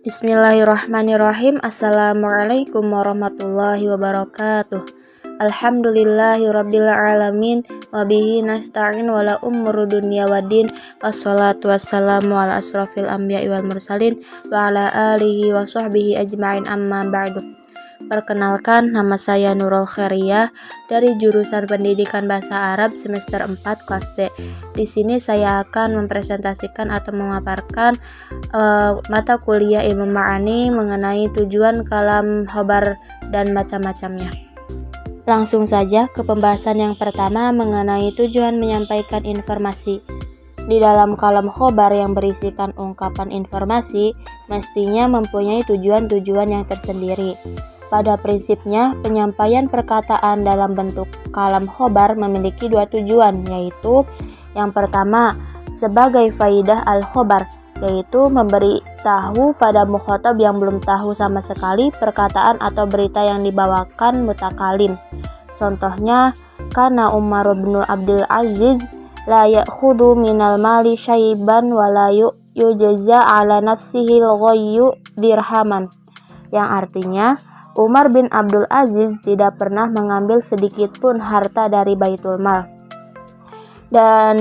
Bismillahirrahmanirrahim. Assalamualaikum warahmatullahi wabarakatuh. Alhamdulillahirabbil alamin wa bihi nasta'in wala umuru dunya waddin wassalatu wassalamu ala asrofil anbiya'i wal mursalin wa ala alihi wa sahbihi ajma'in amma ba'du. Perkenalkan, nama saya Nurul Khairiyah dari jurusan Pendidikan Bahasa Arab semester 4 kelas B. Di sini saya akan mempresentasikan atau memaparkan mata kuliah ilmu ma'ani mengenai tujuan kalam khobar dan macam-macamnya. Langsung saja ke pembahasan yang pertama mengenai tujuan menyampaikan informasi. Di dalam kalam khobar yang berisikan ungkapan informasi, mestinya mempunyai tujuan-tujuan yang tersendiri. Pada prinsipnya, penyampaian perkataan dalam bentuk kalam khobar memiliki dua tujuan, yaitu yang pertama, sebagai faidah al-khobar, yaitu memberi tahu pada mukhatab yang belum tahu sama sekali perkataan atau berita yang dibawakan mutakalim. Contohnya, karena Umar bin Abdul Aziz la ya'khudhu minal mali syaiban wa la yujza ala nafsihi al-ghayyu dirhaman, yang artinya Umar bin Abdul Aziz tidak pernah mengambil sedikit pun harta dari Baitul Mal. Dan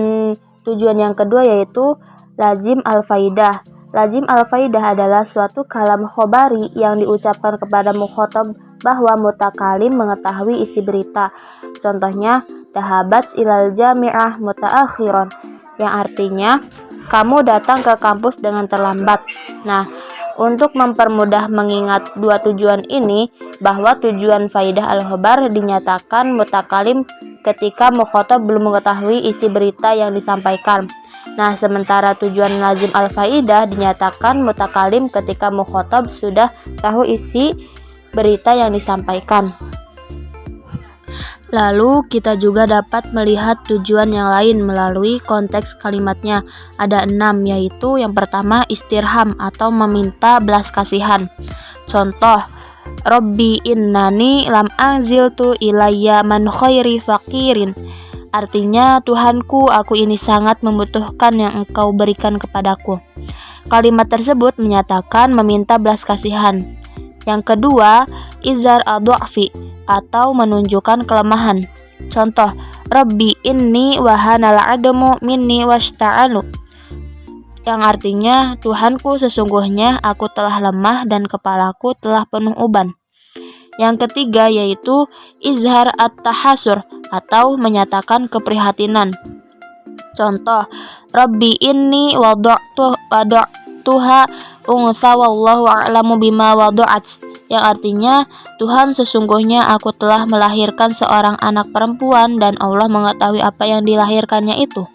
tujuan yang kedua yaitu lazim al-faidah. Lazim al-faidah adalah suatu kalam khobari yang diucapkan kepada mukhatab bahwa mutakalim mengetahui isi berita. Contohnya, dahabat ilal jami'ah mutaakhiron, yang artinya kamu datang ke kampus dengan terlambat. Nah, untuk mempermudah mengingat dua tujuan ini, bahwa tujuan faidah al-khobar dinyatakan mutakalim ketika mukhatab belum mengetahui isi berita yang disampaikan. Nah, sementara tujuan lazim al-faidah dinyatakan mutakalim ketika mukhatab sudah tahu isi berita yang disampaikan. Lalu kita juga dapat melihat tujuan yang lain melalui konteks kalimatnya. Ada 6, yaitu yang pertama istirham atau meminta belas kasihan. Contoh, Robbi innani lam anziltu ilayya man khairi faqirin. Artinya, Tuhanku, aku ini sangat membutuhkan yang Engkau berikan kepadaku. Kalimat tersebut menyatakan meminta belas kasihan. Yang kedua, izhar ad-du'fi atau menunjukkan kelemahan. Contoh, Rabbi inni wahanal adamu minni washta'alu, yang artinya Tuhanku, sesungguhnya aku telah lemah dan kepalaku telah penuh uban. Yang ketiga yaitu izhar at-tahasur atau menyatakan keprihatinan. Contoh, Rabbi inni wada'tuha unsa wallahu a'lamu bima wada'at, yang artinya Tuhan, sesungguhnya aku telah melahirkan seorang anak perempuan dan Allah mengetahui apa yang dilahirkannya itu.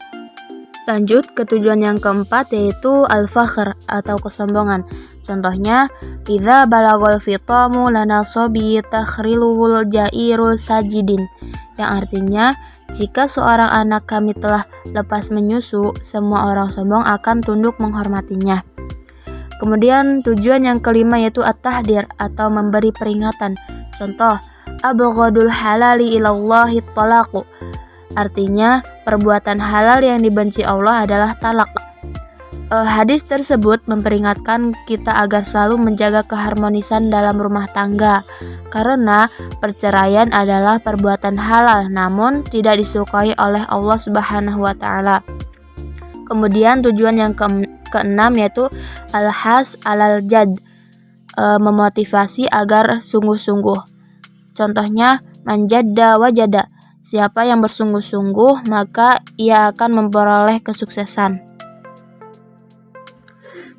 Lanjut ke tujuan yang keempat yaitu al-fakhr atau kesombongan. Contohnya, idza balagol fitamu lana sobi takhriluhul jairul sajidin, yang artinya jika seorang anak kami telah lepas menyusu, semua orang sombong akan tunduk menghormatinya. Kemudian tujuan yang kelima yaitu at-tahdir atau memberi peringatan. Contoh, abghadul halali ilallahi talaqu, artinya perbuatan halal yang dibenci Allah adalah talak. Hadis tersebut memperingatkan kita agar selalu menjaga keharmonisan dalam rumah tangga, karena perceraian adalah perbuatan halal namun tidak disukai oleh Allah Subhanahu wa taala. Kemudian tujuan yang keenam yaitu al-has alal jad, memotivasi agar sungguh-sungguh. Contohnya, manjadda wajada, siapa yang bersungguh-sungguh maka ia akan memperoleh kesuksesan.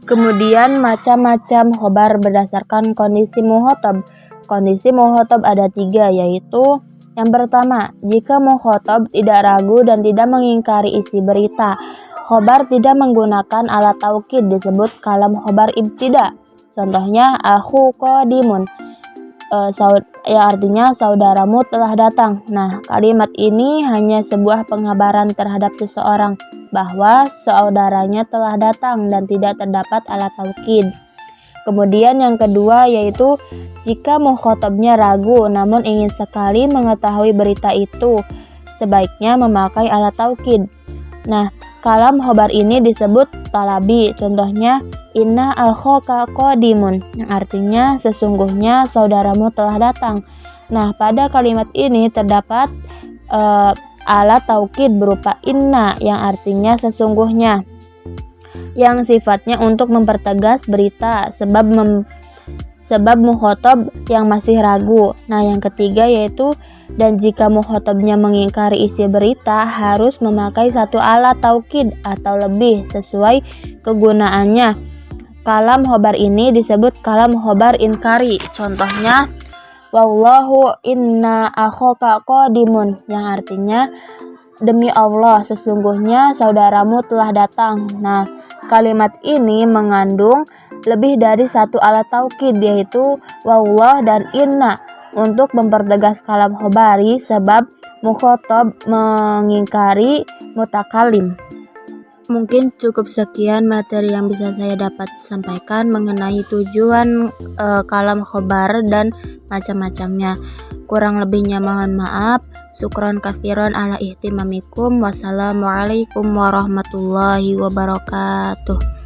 Kemudian macam-macam khobar berdasarkan kondisi mukhatab. Kondisi mukhatab ada 3, yaitu yang pertama, jika mukhatab tidak ragu dan tidak mengingkari isi berita. Khobar tidak menggunakan alat taukid disebut kalam khobar ibtida. Contohnya, akhu qadimun, yang artinya saudaramu telah datang. Nah, kalimat ini hanya sebuah pengabaran terhadap seseorang bahwa saudaranya telah datang dan tidak terdapat alat taukid. Kemudian yang kedua yaitu jika mukhatabnya ragu namun ingin sekali mengetahui berita itu, sebaiknya memakai alat taukid. Nah, Kalam khobar ini disebut talabi. Contohnya inna akhaka qadimun, yang artinya sesungguhnya saudaramu telah datang. Nah, pada kalimat ini terdapat alat taukid berupa inna yang artinya sesungguhnya, yang sifatnya untuk mempertegas berita sebab mukhotob yang masih ragu. Nah, yang ketiga yaitu dan jika mukhotobnya mengingkari isi berita harus memakai satu alat taukid atau lebih sesuai kegunaannya. Kalam khobar ini disebut kalam khobar inkari. Contohnya wallahu inna akhaka qadimun, yang artinya demi Allah sesungguhnya saudaramu telah datang. Nah, kalimat ini mengandung lebih dari satu alat taukid yaitu wallah dan inna untuk mempertegas kalam khobari sebab mukhotob mengingkari mutakalim. Mungkin cukup sekian materi yang bisa saya dapat sampaikan mengenai tujuan kalam khobar dan macam-macamnya. Kurang lebihnya mohon maaf. Syukron katsiron ala ihtimamikum. Wassalamualaikum warahmatullahi wabarakatuh.